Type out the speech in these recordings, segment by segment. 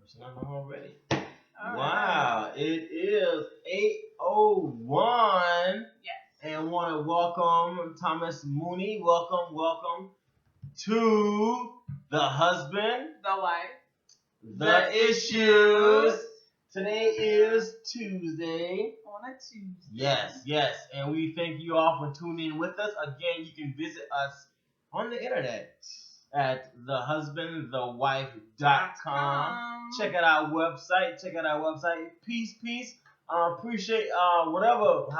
Person I'm already. All Wow, it is 8:01. Yes. And want to welcome Thomas Mooney. Welcome to the husband, The wife. the issues. Today is Tuesday. On a Tuesday. Yes. And we thank you all for tuning in with us. Again, you can visit us on the internet at thehusbandthewife.com. Check out our website. Peace. Appreciate how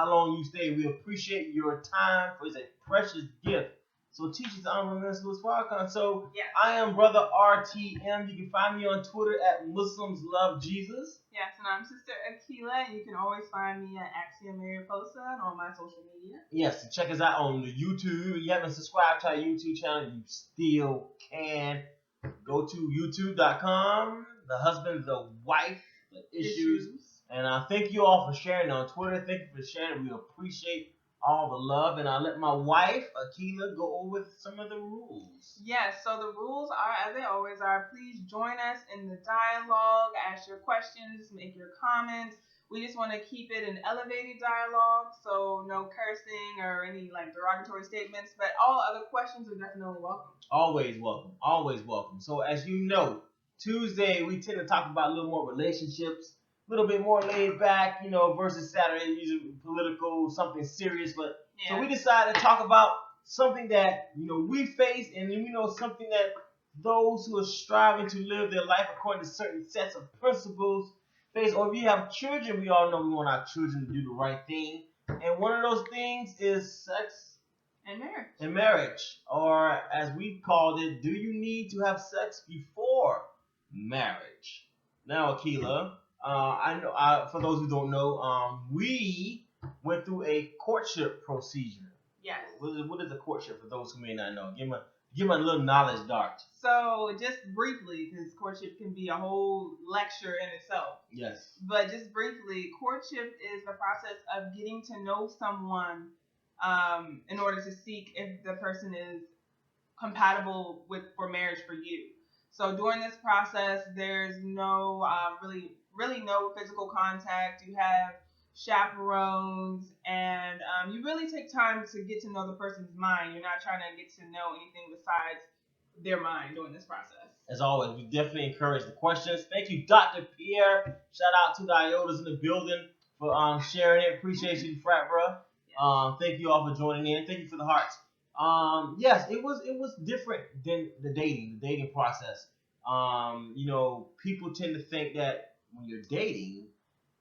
long you stay. We appreciate your time, for it's a precious gift. So teach us on Muslims Welcome. So Yes. I am Brother Artiium. You can find me on Twitter at Muslims Love Jesus. Yes, and I'm Sister Aqueelah. You can always find me at Artiium and Aqueelah and on my social media. Yes, and check us out on the YouTube. If you haven't subscribed to our YouTube channel, you still can. Go to youtube.com, the husband, the wife, the issues. And thank you all for sharing on Twitter. Thank you for sharing. We appreciate all the love. And I'll let my wife, Aqueelah, go over some of the rules. Yes, so the rules are, as they always are, please join us in the dialogue, ask your questions, make your comments. We just want to keep it an elevated dialogue, so no cursing or any derogatory statements, but all other questions are definitely welcome. Always welcome. So as you know, Tuesday we tend to talk about a little more relationships, a little bit more laid back, versus Saturday, usually political, something serious. But So we decided to talk about something that we face, and something that those who are striving to live their life according to certain sets of principles face. Or if you have children, we all know we want our children to do the right thing, and one of those things is sex and marriage, or as we called it, do you need to have sex before marriage? Now, Aqueelah, I know. For those who don't know, we went through a courtship procedure. Yes. What is a courtship for those who may not know? Give me a little knowledge dart. So just briefly, because courtship can be a whole lecture in itself. Yes. But just briefly, courtship is the process of getting to know someone in order to seek if the person is compatible for marriage for you. So during this process, there's no really no physical contact. You have chaperons, and you really take time to get to know the person's mind. You're not trying to get to know anything besides their mind during this process. As always, we definitely encourage the questions. Thank you, Dr. Pierre. Shout out to the Iotas in the building for sharing it. Appreciate you, frat bro. Thank you all for joining in. Thank you for the hearts. Yes, it was different than the dating process. People tend to think that when you're dating,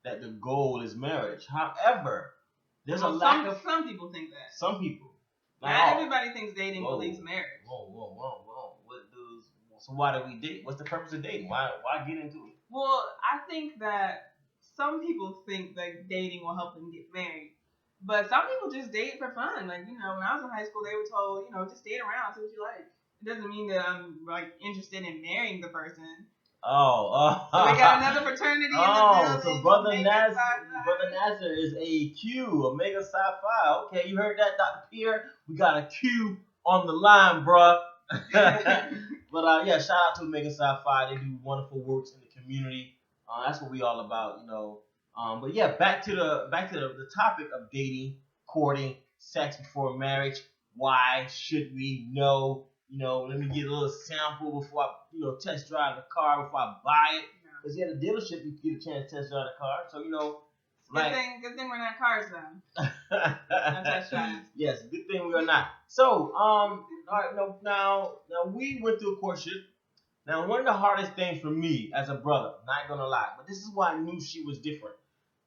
that the goal is marriage. However, there's a lack of. Some people think that. Some people. Not everybody thinks dating leads marriage. Whoa. So why do we date? What's the purpose of dating? Why get into it? Well, I think that some people think that dating will help them get married. But some people just date for fun. When I was in high school, they were told, just date around, see what you like. It doesn't mean that I'm interested in marrying the person. So we got another fraternity in the building. So Brother Nazar is a Q, Omega Psi Phi. Okay, you heard that, Dr. Pierre? We got a Q on the line, bruh. But shout out to Omega Psi Phi. They do wonderful works in the community. That's what we all about, But back to the topic of dating, courting, sex before marriage. Why should we know? Let me get a little sample before I, test drive the car before I buy it. Because at the dealership, you get a chance to test drive the car. So, good thing we're not cars, though. No test drives. Yes, good thing we are not. So, all right, now we went through a courtship. Now, one of the hardest things for me as a brother, not gonna lie, but this is why I knew she was different.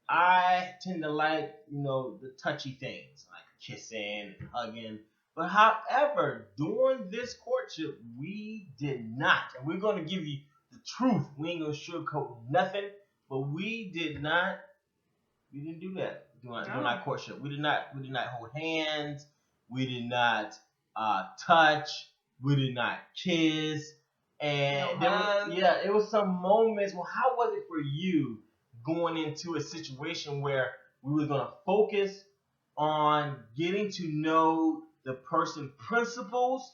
I tend to like, the touchy things, like kissing and hugging. But however, during this courtship, we did not. And we're going to give you the truth. We ain't going to sugarcoat nothing. But we didn't do that during our courtship. We did not hold hands. We did not touch. We did not kiss. And it was some moments. Well, how was it for you going into a situation where we were going to focus on getting to know the person's principles,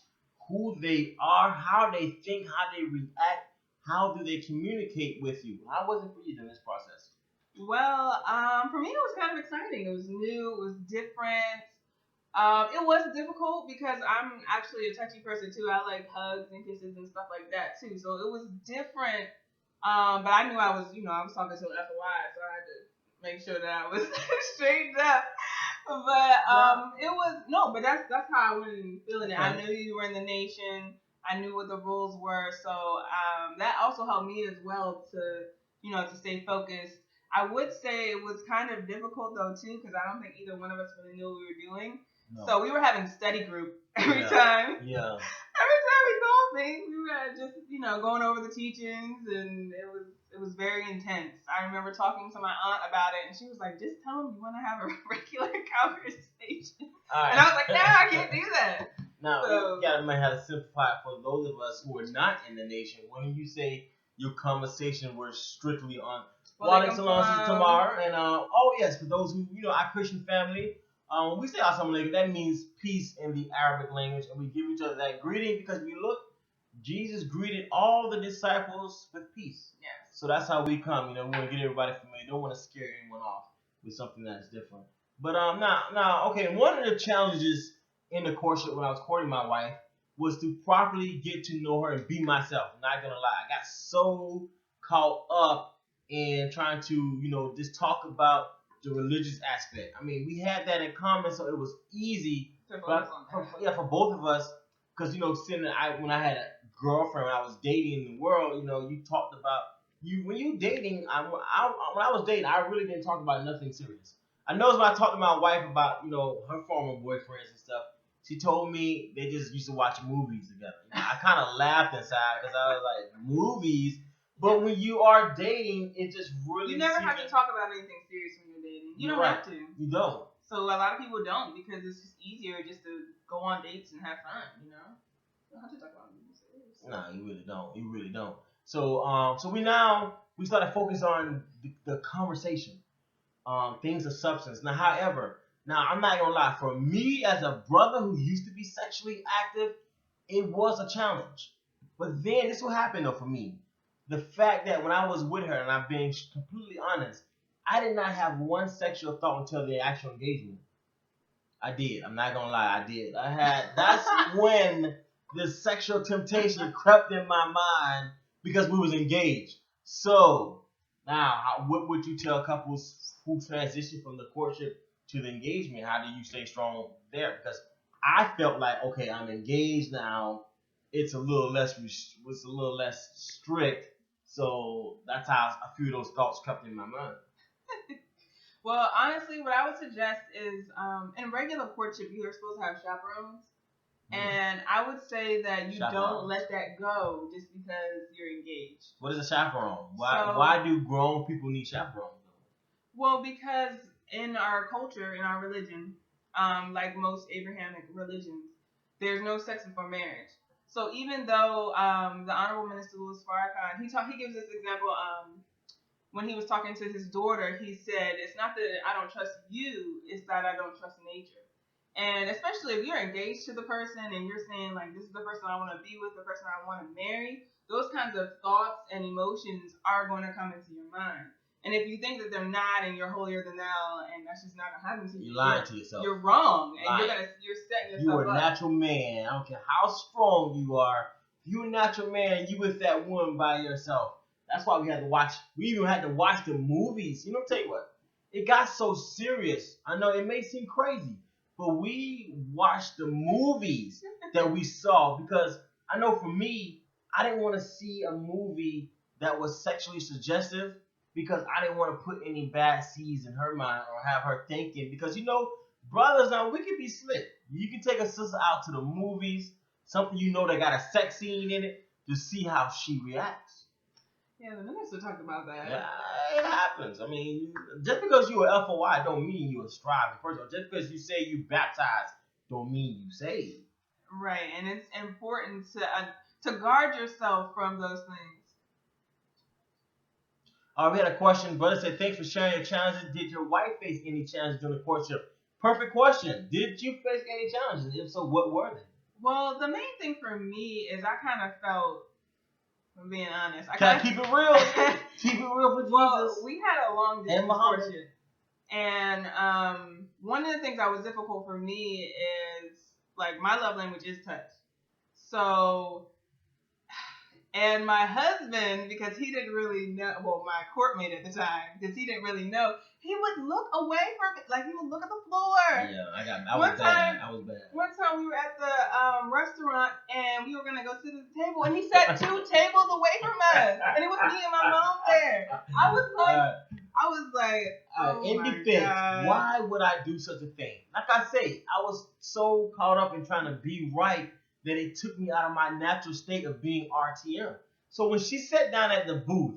who they are, how they think, how they react, how do they communicate with you? How was it for you during this process? Well, for me, it was kind of exciting. It was new. It was different. It was difficult because I'm actually a touchy person too. I like hugs and kisses and stuff like that too. So it was different. But I knew I was, I was talking to an FOI, so I had to make sure that I was straightened up. But it was but that's how I went in feeling it. I knew you were in the nation. I knew what the rules were, so that also helped me as well to stay focused. I would say it was kind of difficult though too, because I don't think either one of us really knew what we were doing. No. So we were having study group every time. Yeah. Every time we saw things, we were just going over the teachings, and it was very intense. I remember talking to my aunt about it, and she was like, "Just tell them you want to have a regular conversation." Right. And I was like, "No, I can't do that." Now, you might have to simplify it for those of us who are not in the nation. When you say your conversation was strictly on Walaikum Salam Tamar, and yes, for those who our Christian family, we say Assalamu alaikum. That means peace in the Arabic language, and we give each other that greeting because Jesus greeted all the disciples with peace. Yes. So that's how we come. We want to get everybody familiar. Don't want to scare anyone off with something that's different. But now, okay. One of the challenges in the courtship when I was courting my wife was to properly get to know her and be myself. I'm not gonna lie, I got so caught up in trying to just talk about the religious aspect. I mean, we had that in common, so it was easy for both of us. Because when I had a girlfriend, when I was dating in the world, you talked about when you dating. When I was dating, I really didn't talk about nothing serious. I know when I talked to my wife about her former boyfriends and stuff. She told me they just used to watch movies together. I kind of laughed inside because I was like, movies? But when you are dating, it just really... You never have to talk about anything serious when you're dating. You don't have to. You don't. So a lot of people don't because it's just easier just to go on dates and have fun, You don't have to talk about anything serious. No, you really don't. You really don't. So we started focusing on the conversation, things of substance. Now, however... Now, I'm not going to lie. For me, as a brother who used to be sexually active, it was a challenge. But then, this is what happened, though, for me. The fact that when I was with her, and I'm being completely honest, I did not have one sexual thought until the actual engagement. I did. I'm not going to lie. I did. That's when the sexual temptation crept in my mind because we was engaged. So, now, what would you tell couples who transition from the courtship to the engagement? How do you stay strong there? Because I felt like, okay, I'm engaged now. It's a little less strict. So that's how a few of those thoughts kept in my mind. Well, honestly, what I would suggest is in regular courtship, you are supposed to have chaperones. And I would say that you don't let that go just because you're engaged. What is a chaperone? Why do grown people need chaperones? Well, because in our culture, in our religion, like most Abrahamic religions, there's no sex before marriage. So even though the Honorable Minister Louis Farrakhan, he gives this example when he was talking to his daughter, he said, it's not that I don't trust you, it's that I don't trust nature. And especially if you're engaged to the person and you're saying, like, this is the person I want to be with, the person I want to marry, those kinds of thoughts and emotions are going to come into your mind. And if you think that they're not and you're holier than thou and that's just not going to happen to you, you're lying to yourself. You're wrong. And you're setting yourself up. You are a natural man. I don't care how strong you are. You're a natural man. You with that woman by yourself. That's why we even had to watch the movies. I'll tell you what. It got so serious. I know it may seem crazy, but we watched the movies that we saw because I know for me, I didn't want to see a movie that was sexually suggestive because I didn't want to put any bad seeds in her mind or have her thinking. Because, brothers, now we can be slick. You can take a sister out to the movies, something that got a sex scene in it, to see how she reacts. Yeah, the minister talked about that. Yeah, it happens. I mean, just because you a FOI don't mean you a striving person. Just because you say you baptized don't mean you saved. Right, and it's important to guard yourself from those things. We had a question. Brother said, thanks for sharing your challenges. Did your wife face any challenges during the courtship? Perfect question. Did you face any challenges? If so, what were they? Well, the main thing for me is I kind of felt I'm being honest. Can I keep it real? Keep it real for Jesus. Well, we had a long distance Muhammad. courtship. And one of the things that was difficult for me is, like, my love language is touch. So, and my husband, because he didn't really know, well, my courtmate at the time, because he didn't really know, he would look away from it, like he would look at the floor. Yeah, I was bad. One time we were at the restaurant and we were gonna go sit at the table, and he sat 2 tables away from us, and it was me and my mom there. I was like, oh in my defense, God. why would I do such a thing? Like I say, I was so caught up in trying to be right that it took me out of my natural state of being Artiium. So when she sat down at the booth,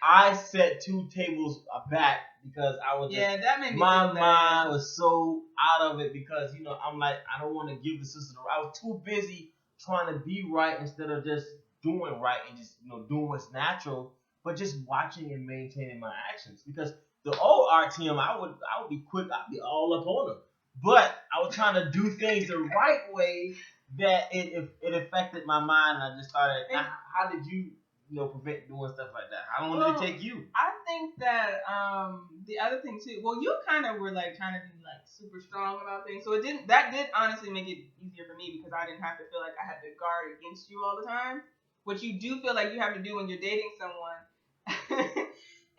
I sat 2 tables back because I was just, that made me my mind was so out of it because, you know, I'm like, I don't want to give the sister the right. I was too busy trying to be right instead of just doing right and just, you know, doing what's natural, but just watching and maintaining my actions. Because the old Artiium, I would be quick, I'd be all up on her. But I was trying to do things the right way that it affected my mind. And I just started, how did you prevent doing stuff like that? How long did it take you? I think that the other thing too, well, you kind of were like trying to be like super strong about things, so that did honestly make it easier for me because I didn't have to feel like I had to guard against you all the time, which you do feel like you have to do when you're dating someone.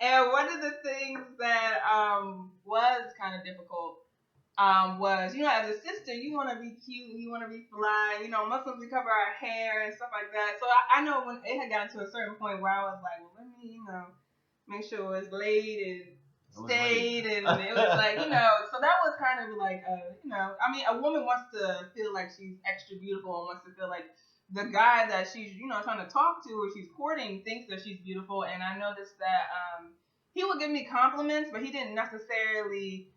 And one of the things that was kind of difficult was, you know, as a sister, you want to be cute, you want to be fly, you know, Muslims, we cover our hair and stuff like that. So I know when it had gotten to a certain point where I was like, well, let me, you know, make sure it's laid and stayed, and it was like, you know, so that was kind of like, you know, I mean, a woman wants to feel like she's extra beautiful and wants to feel like the guy that she's, you know, trying to talk to or she's courting thinks that she's beautiful. And I noticed that he would give me compliments, but he didn't necessarily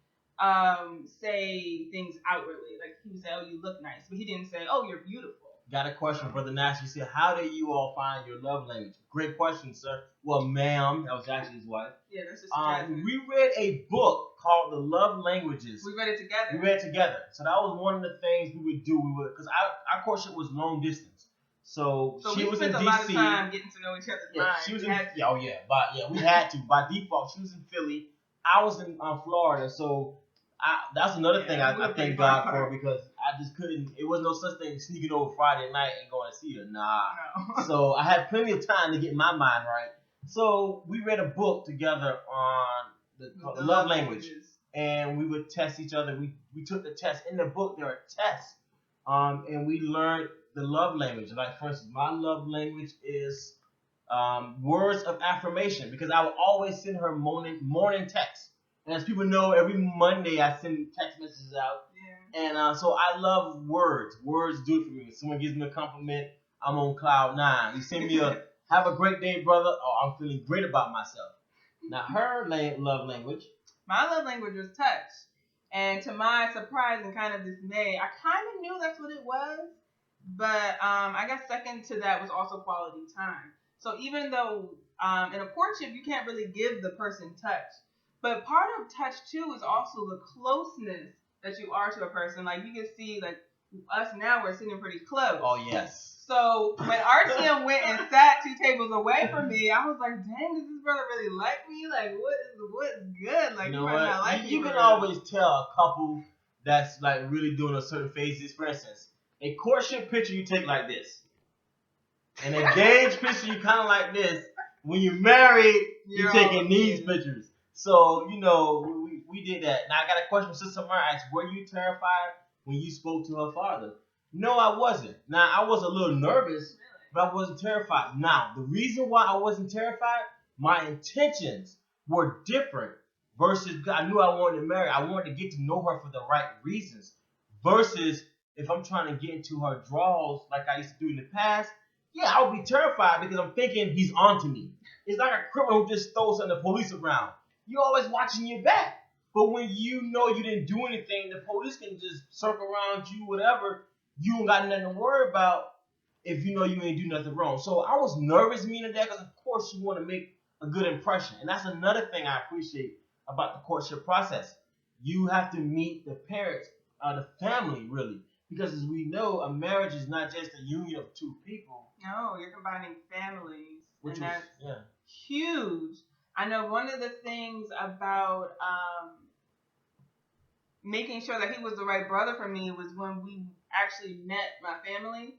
say things outwardly. Like, he would say, oh, you look nice, but he didn't say, oh, you're beautiful. Got a question, Brother Nash. You said, how do you all find your love language? Great question, sir. Well, ma'am, that was actually his wife. Yeah, that's just we read a book called The Love Languages. We read it together. So that was one of the things we would do. Because our courtship was long distance. So she was in D.C. we spent a lot of time getting to know each other's minds. She was we had to. By default, she was in Philly. I was in Florida, so that's another thing I thank God for, because I just couldn't. It was no such thing sneaking over Friday night and going to see her. Nah. No. So I had plenty of time to get my mind right. So we read a book together on the love languages, and we would test each other. We took the test. In the book, there are tests, and we learned the love language. Like, for instance, my love language is words of affirmation, because I would always send her morning texts. And as people know, every Monday I send text messages out. Yeah. And so I love words. Words do it for me. If someone gives me a compliment, I'm on cloud 9. You send me a have a great day, brother. Oh, I'm feeling great about myself. Now, her love language. My love language was touch. And to my surprise and kind of dismay, I kind of knew that's what it was. But I guess second to that was also quality time. So even though in a courtship, you can't really give the person touch. But part of touch, too, is also the closeness that you are to a person. Like, you can see, like, us now, we're sitting pretty close. Oh, yes. So when Artiium went and sat 2 tables away from me, I was like, dang, does this brother really like me? Like, what's good? Like, you know might not like me. You can always tell a couple that's, like, really doing a certain phase. For instance, a courtship picture you take like this. And a engaged picture you kind of like this. When you're married, you're taking these pictures. So, you know, we did that. Now, I got a question. Sister Mara asked, were you terrified when you spoke to her father? No, I wasn't. Now, I was a little nervous, but I wasn't terrified. Now, the reason why I wasn't terrified, my intentions were different versus I knew I wanted to marry. I wanted to get to know her for the right reasons versus if I'm trying to get into her draws like I used to do in the past. Yeah, I would be terrified because I'm thinking he's onto me. It's like a criminal who just throws the police around. You're always watching your back. But when you know you didn't do anything, the police can just circle around you, whatever. You don't got nothing to worry about if you know you ain't do nothing wrong. So I was nervous meeting that because, of course, you want to make a good impression. And that's another thing I appreciate about the courtship process. You have to meet the parents, the family, really. Because as we know, a marriage is not just a union of two people. No, you're combining families, Which and was, that's yeah. huge. I know one of the things about making sure that he was the right brother for me was when we actually met my family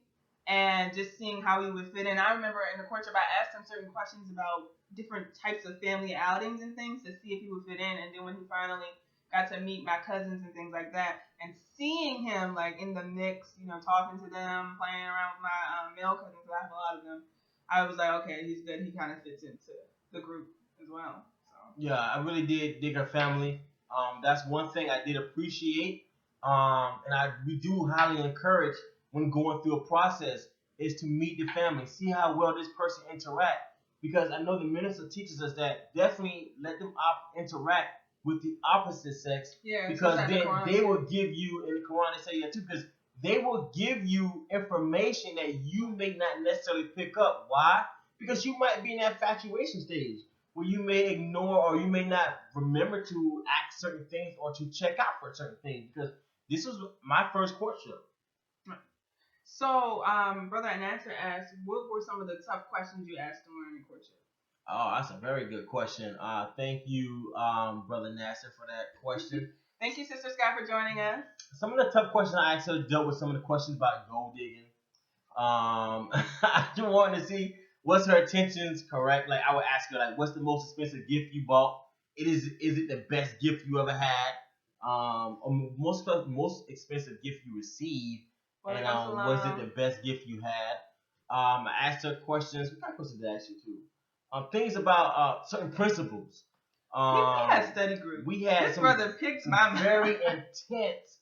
and just seeing how he would fit in. I remember in the courtship, I asked him certain questions about different types of family outings and things to see if he would fit in. And then when he finally got to meet my cousins and things like that, and seeing him like in the mix, talking to them, playing around with my male cousins, I have a lot of them. I was like, okay, he's good. He kind of fits into the group as well. So. Yeah, I really did dig her family. That's one thing I did appreciate, and we do highly encourage when going through a process is to meet the family, see how well this person interact. Because I know the minister teaches us that definitely let them interact with the opposite sex. Yeah, because then they will give you, in the Quran they say that too, because they will give you information that you may not necessarily pick up. Why? Because you might be in that infatuation stage where you may ignore or you may not remember to ask certain things or to check out for certain things. Because this was my first courtship. So, Brother Ananswer asked, what were some of the tough questions you asked during the courtship? Oh, that's a very good question. Thank you, Brother Nasser, for that question. Thank you, Sister Scott, for joining us. Some of the tough questions I actually dealt with some of the questions about gold digging. I just wanted to see what's her intentions correct. Like I would ask her, like, what's the most expensive gift you bought? Is it the best gift you ever had? Or most expensive gift you received, and was it the best gift you had? I asked her questions. What kind of questions did I ask you too? Things about certain principles. We had study group. We had this brother picked my very intense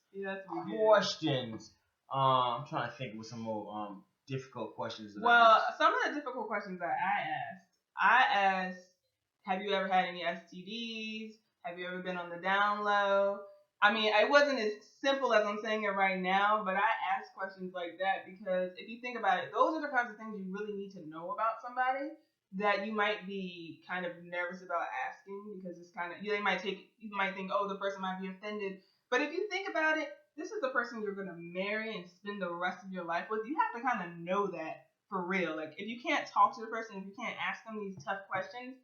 questions. I'm trying to think of some more difficult questions. Some of the difficult questions that I asked, have you ever had any STDs? Have you ever been on the down low? I mean, it wasn't as simple as I'm saying it right now, but I asked questions like that because if you think about it, those are the kinds of things you really need to know about somebody that you might be kind of nervous about asking because it's kind of, you might think, oh, the person might be offended. But if you think about it, this is the person you're going to marry and spend the rest of your life with. You have to kind of know that for real. Like, if you can't talk to the person, if you can't ask them these tough questions,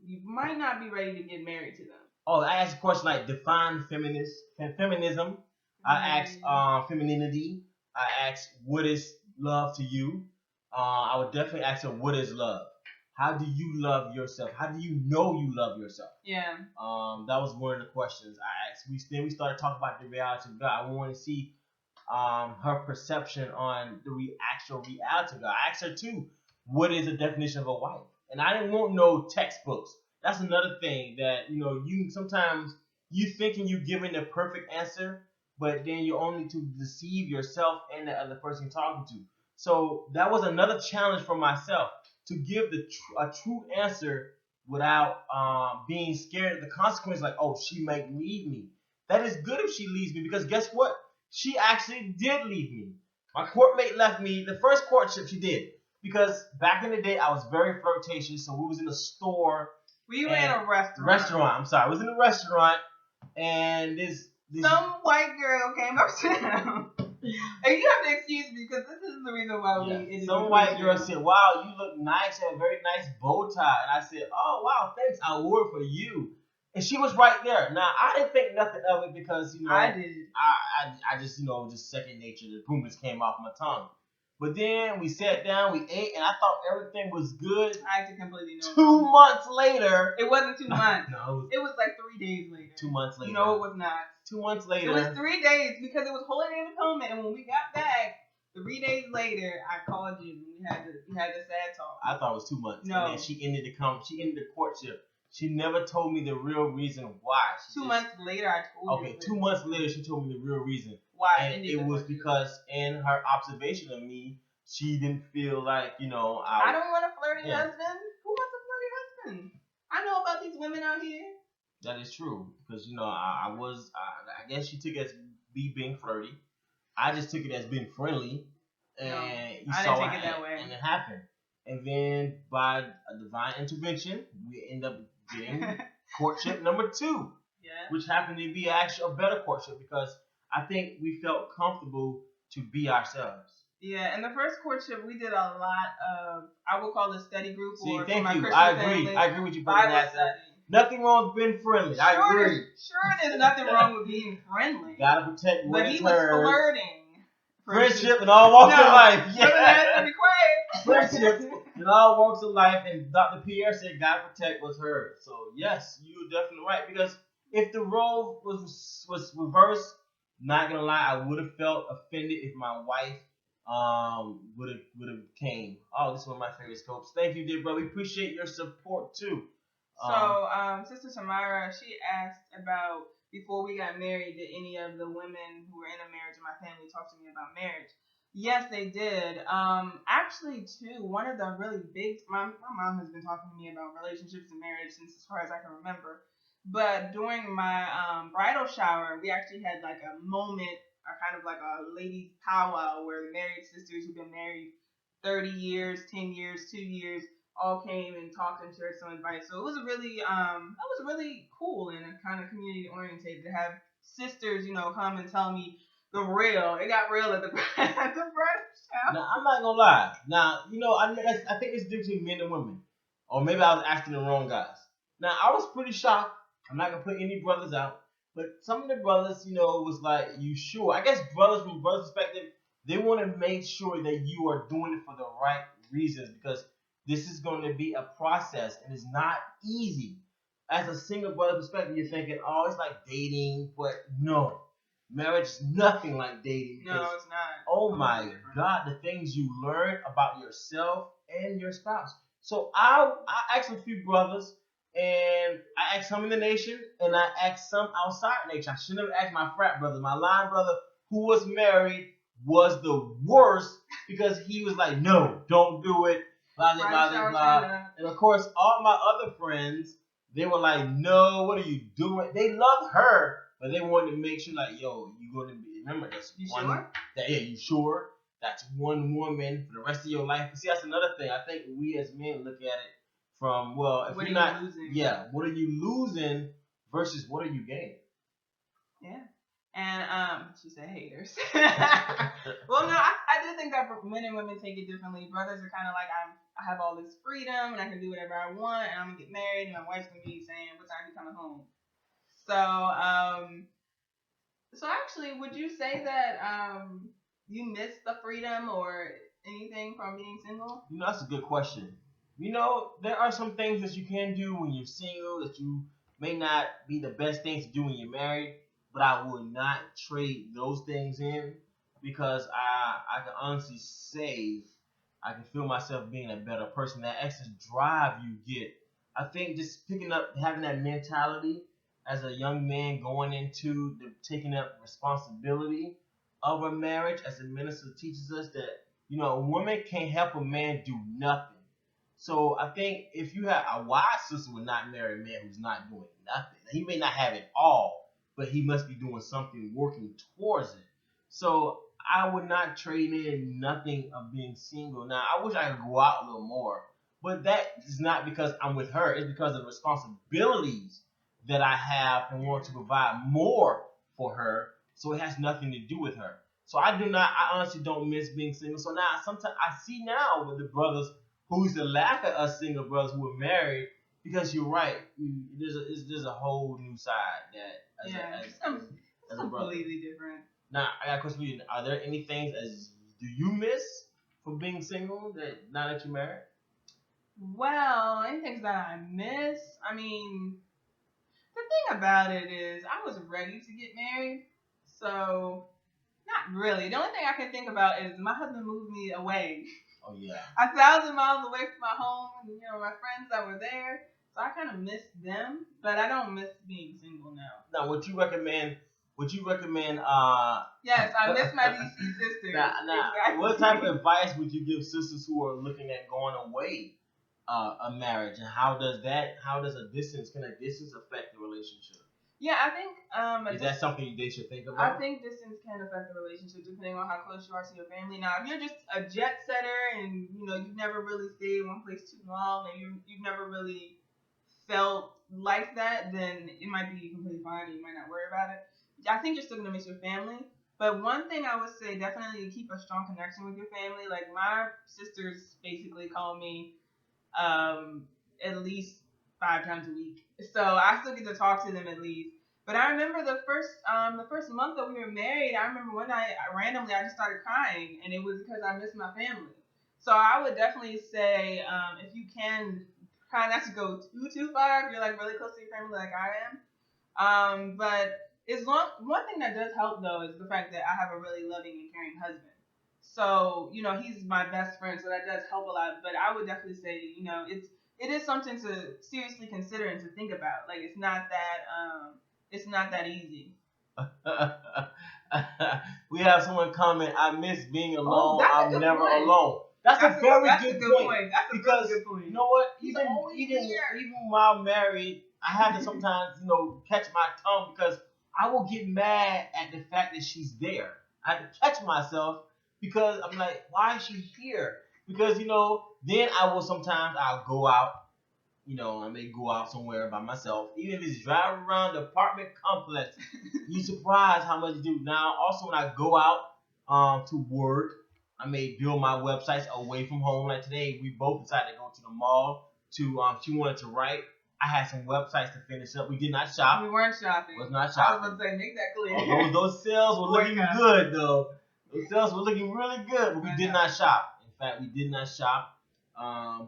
you might not be ready to get married to them. Oh, I asked a question like define feminism. I asked femininity. I asked what is love to you. I would definitely ask her what is love. How do you love yourself? How do you know you love yourself? Yeah. That was one of the questions I asked. We started talking about the reality of God. I want to see her perception on the actual reality of God. I asked her too, what is the definition of a wife? And I didn't want no textbooks. That's another thing that you sometimes you thinking you're giving the perfect answer, but then you're only to deceive yourself and the other person you're talking to. So that was another challenge for myself to give a true answer without being scared of the consequences. Like, oh, she might leave me. That is good if she leaves me because guess what? She actually did leave me. My courtmate left me. The first courtship she did because back in the day I was very flirtatious. So we was in a store. We were in a restaurant. I'm sorry. I was in a restaurant and this some white girl came up to him. And you have to excuse me because this is the reason why some white girl said, "Wow, you look nice. You have a very nice bow tie." And I said, "Oh, wow, thanks. I wore it for you." And she was right there. Now I didn't think nothing of it because I did. I just just second nature. The boom just came off my tongue. But then we sat down, we ate, and I thought everything was good. I acted completely normal. 2 months later. It wasn't 2 months. No. It was like 3 days later. 2 months later. No, it was not. 2 months later. It was 3 days because it was holiday in atonement, and when we got back, 3 days later, I called you and we had the sad talk. I thought it was 2 months. No. And then she ended the courtship. She never told me the real reason why. 2 months later, I told you. Okay, 2 months later, she told me the real reason. Why? And it was because in her observation of me, she didn't feel like, I don't want a flirty husband. Who wants a flirty husband? I know about these women out here. That is true. Because, I guess she took it as being flirty. I just took it as being friendly. And I didn't take it that way. And it happened. And then by a divine intervention, we end up getting courtship number 2. Yeah. Which happened to be actually a better courtship because I think we felt comfortable to be ourselves. Yeah, in the first courtship, we did a lot of, I would call it study group, See, or for thank my you. Christian I agree. family, I agree with you, Brother Bible Nathan. study. Nothing wrong with being friendly. I agree. Sure, there's nothing wrong with being friendly. Gotta protect what But is he was hers. flirting. Friendship in all walks of life. Yeah. Yeah. Be quiet. Friendship in all walks of life. And Dr. Pierre said, gotta protect what's hers. So yes, you're definitely right. Because if the role was reversed, not gonna lie, I would have felt offended if my wife would have came. Oh, this is one of my favorite scopes. Thank you, dear brother. We appreciate your support too. So, Sister Samara, she asked about, before we got married, did any of the women who were in a marriage in my family talk to me about marriage? Yes, they did. Actually, too, one of the really big, my mom has been talking to me about relationships and marriage since as far as I can remember. But during my bridal shower, we actually had like a moment, or kind of like a ladies' powwow, where the married sisters who've been married 30 years, 10 years, 2 years, all came and talked and shared some advice. So it was really cool and kind of community oriented to have sisters, come and tell me the real. It got real at the at the bridal shower. Now, I'm not gonna lie. Now, I think it's different between men and women. Or maybe I was asking the wrong guys. Now, I was pretty shocked. I'm not gonna put any brothers out. But some of the brothers, was like, you sure? I guess brothers, from brothers' perspective, they want to make sure that you are doing it for the right reasons, because this is going to be a process and it's not easy. As a single brother perspective, you're thinking, oh, it's like dating, but no. Marriage is nothing like dating. No, it's not. Oh my God, the things you learn about yourself and your spouse. So I asked a few brothers, and I asked some in the nation, and I asked some outside the nation. I shouldn't have asked my frat brother. My line brother, who was married, was the worst, because he was like, no, don't do it, blah, blah, blah, blah. And of course, all my other friends, they were like, no, what are you doing? They loved her, but they wanted to make sure, like, yo, you're going to be, remember, that's you one. Sure? You sure? That's one woman for the rest of your life. See, that's another thing. I think we as men look at it from, well, if what you're not, losing? Yeah, what are you losing versus what are you gaining? Yeah. And she said haters. Well, no, I do think that men and women take it differently. Brothers are kind of like, I have all this freedom and I can do whatever I want, and I'm gonna get married, and my wife's gonna be saying, "What time you coming home?" So actually, would you say that you miss the freedom or anything from being single? That's a good question. There are some things that you can do when you're single that you may not be the best things to do when you're married, but I would not trade those things in, because I can honestly say I can feel myself being a better person. That extra drive you get, I think, just picking up, having that mentality as a young man going into taking up responsibility of a marriage, as the minister teaches us that a woman can't help a man do nothing. So I think if you have a wise sister, would not marry a man who's not doing nothing. He may not have it all, but he must be doing something, working towards it. So I would not trade in nothing of being single. Now, I wish I could go out a little more, but that is not because I'm with her. It's because of the responsibilities that I have and want to provide more for her. So it has nothing to do with her. So I honestly don't miss being single. So now, sometimes I see now with the brothers who used to laugh at us single brothers who were married, because you're right. There's a whole new side that as a brother. Completely different. Now, I got a question for you. Are there any things do you miss from being single that now that you're married? Well, any things that I miss? I mean, the thing about it is I was ready to get married, so not really. The only thing I can think about is my husband moved me away. Oh yeah. 1,000 miles away from my home, and my friends that were there. So I kind of miss them, but I don't miss being single now. Now, would you recommend? Yes, I miss my DC sisters. Now, exactly. What type of advice would you give sisters who are looking at going away a marriage, and how does a distance affect the relationship? Yeah, I think is that something they should think about? I think distance can affect the relationship depending on how close you are to your family. Now, if you're just a jet setter and you've never really stayed in one place too long, and you've never really felt like that, then it might be completely fine and you might not worry about it. I think you're still gonna miss your family, But one thing I would say, definitely keep a strong connection with your family. Like my sisters basically call me at least 5 times a week, so I still get to talk to them at least. But I remember the first month that we were married. I remember one night I just started crying, and it was because I missed my family. So I would definitely say, if you can, try not to go too far if you're like really close to your family, like I am. But one thing that does help though is the fact that I have a really loving and caring husband. So he's my best friend, so that does help a lot. But I would definitely say it is something to seriously consider and to think about. Like it's not that easy. We have someone comment, I miss being Oh, alone. that's a I'm good never point. alone. That's a very That's a good good point. point. That's a Because really good point. you know what? He's Even always even here. even while married, I have to sometimes, catch my tongue because I will get mad at the fact that she's there. I have to catch myself because I'm like, why is she here? Because then I'll go out. I may go out somewhere by myself, even if it's driving around the apartment complex. You surprised how much you do. Now, also when I go out to work, I may build my websites away from home. Like today, we both decided to go to the mall to. She wanted to write. I had some websites to finish up. We did not shop. We weren't shopping. Was not I shopping. was gonna say, make that clear. Those sales were looking Boycott. good though. Those sales were looking really good, but we did not shop. In fact, we did not shop.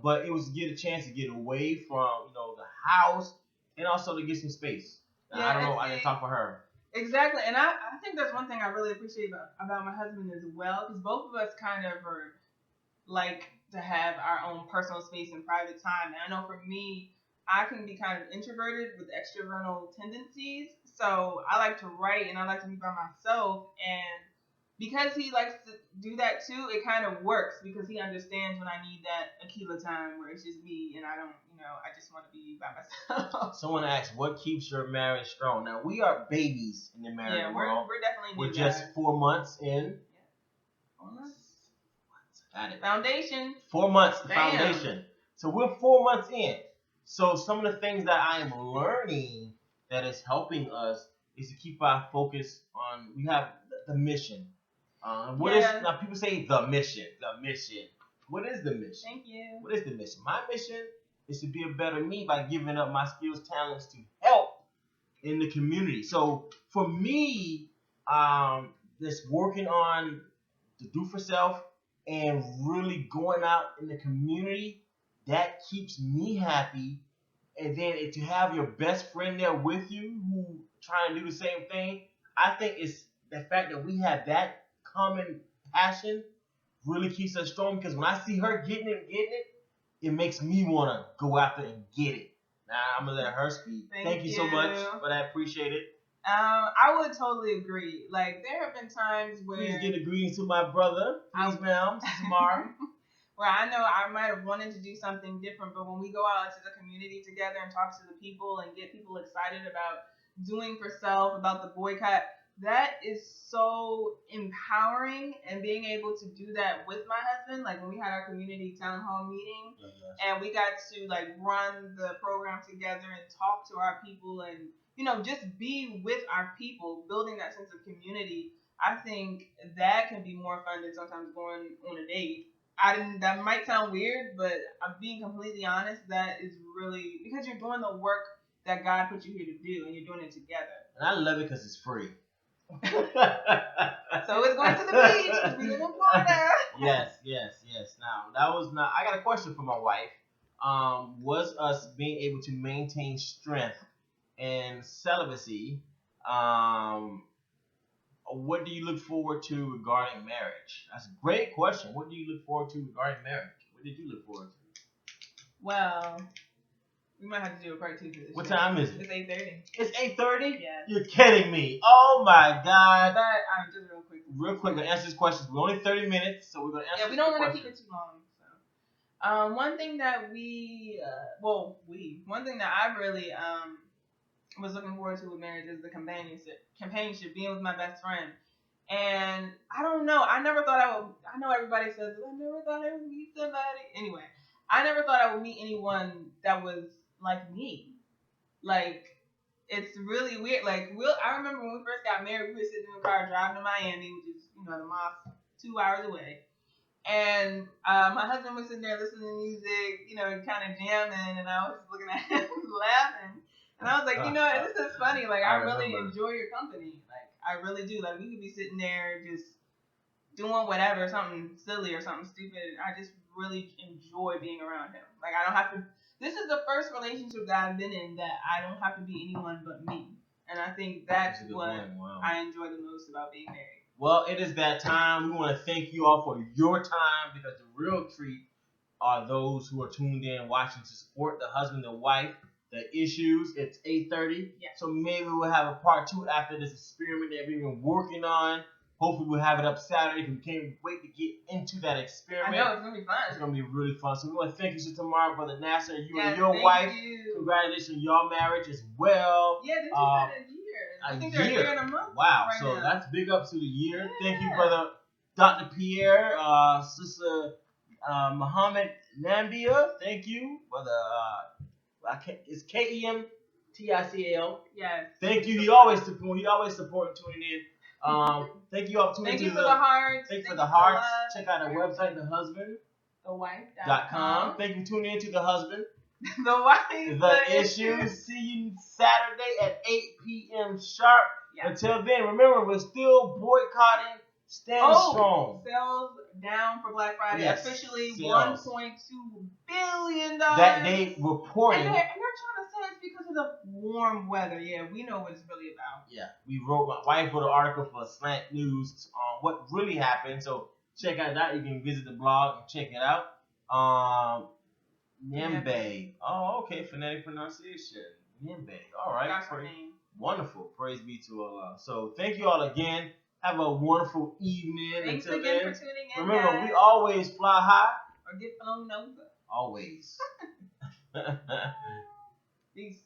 But it was to get a chance to get away from the house and also to get some space. I don't know. I didn't talk for her. Exactly, and I think that's one thing I really appreciate about my husband as well, because both of us kind of are like to have our own personal space and private time. And I know for me, I can be kind of introverted with extroverted tendencies, so I like to write and I like to be by myself. And because he likes to do that too, it kind of works because he understands when I need that Aqueelah time where it's just me and I don't, I just want to be by myself. Someone asked, what keeps your marriage strong? Now, we are babies in the marriage world. We're definitely new We're just 4 months in. Yeah. 4 months. Got it. Foundation. 4 months, the Bam. foundation. So we're 4 months in. So some of the things that I am learning that is helping us is to keep our focus on, we have the mission. Now people say the mission. What is the mission? Thank you. What is the mission? My mission is to be a better me by giving up my skills, talents to help in the community. So for me, just working on the do for self and really going out in the community, that keeps me happy. And then to have your best friend there with you who trying to do the same thing, I think it's the fact that we have that common passion really keeps us strong, because when I see her getting it, it makes me want to go after and get it. Now, I'm going to let her speak. Thank you so much, but I appreciate it. I would totally agree. Like, there have been times where... Please get a greeting to my brother. Please, ma'am. Samara. Where I know I might have wanted to do something different, but when we go out into the community together and talk to the people and get people excited about doing for self, about the boycott, that is so empowering. And being able to do that with my husband, like when we had our community town hall meeting, and we got to like run the program together and talk to our people and just be with our people, building that sense of community. I think that can be more fun than sometimes going on a date. That might sound weird, but I'm being completely honest. That is really because you're doing the work that God put you here to do, and you're doing it together. And I love it because it's free. So it's going to the beach because we live in Florida. Yes. Now that was not. I got a question for my wife. Was us being able to maintain strength and celibacy? What do you look forward to regarding marriage? That's a great question. What do you look forward to regarding marriage? What did you look forward to? Well, we might have to do a part 2 for this. What time is it? It's 8:30. It's 8:30? Yeah. You're kidding me. Oh my God. But just real quick. Real quick, we're going to answer this question. We're only 30 minutes, so we're going to answer we don't want to keep it too long. So, one thing that one thing that I really was looking forward to with marriage is the companionship, being with my best friend. And I don't know, I never thought I know everybody says, I never thought I would meet somebody. Anyway, I never thought I would meet anyone that was like me. Like, it's really weird. Like, I remember when we first got married, we were sitting in the car driving to Miami, which is, the mosque 2 hours away. And my husband was sitting there listening to music, kind of jamming, and I was just looking at him laughing. And I was like, this is funny. Like, I really enjoy your company. Like, I really do. Like, we could be sitting there just doing whatever, something silly or something stupid. I just really enjoy being around him. Like, I don't have to. This is the first relationship that I've been in that I don't have to be anyone but me. And I think that's what I enjoy the most about being married. Well, it is that time. We want to thank you all for your time, because the real treat are those who are tuned in, watching to support the husband and wife, the issues. It's 8:30. Yeah. So maybe we'll have a part 2 after this experiment that we've been working on. Hopefully we'll have it up Saturday, because we can't wait to get into that experiment. I know, it's going to be fun. It's going to be really fun. So we want to thank you, Sister Tamara, Brother Nasser, you and Yes, your wife. You. Congratulations on your marriage as well. Yeah, they just had a year. I think they're a year and a month. Wow, right so now. that's big up to the year. Yeah. Thank you, Brother Dr. Pierre, Sister Muhammad Nambia. Thank you, Brother. It's KEMTICAL. Yes. Thank you. He always supporting tuning in. Thank you all for tuning in. Thank you for the hearts. Thank you for the hearts. Check out our website, thehusband.com. Thank you for tuning in to The Husband. The wife. The issues. See you Saturday at 8 p.m. sharp. Yeah. Until then, remember, we're still boycotting. Stand strong. Sales down for Black Friday. Yes, officially $1.2 billion. That they reported. And they're trying to say it's because of the warm weather. Yeah, we know what it's really about. Yeah, my wife wrote an article for Slant News on what really happened. So check out that. You can visit the blog and check it out. Nembe. Oh, okay. Phonetic pronunciation. Nembe. All right. That's her name. Wonderful. Praise be to Allah. So thank you all again. Have a wonderful evening. Thanks until again then. For tuning in. Remember, guys. we always fly high. Or get flown over. Always. Peace.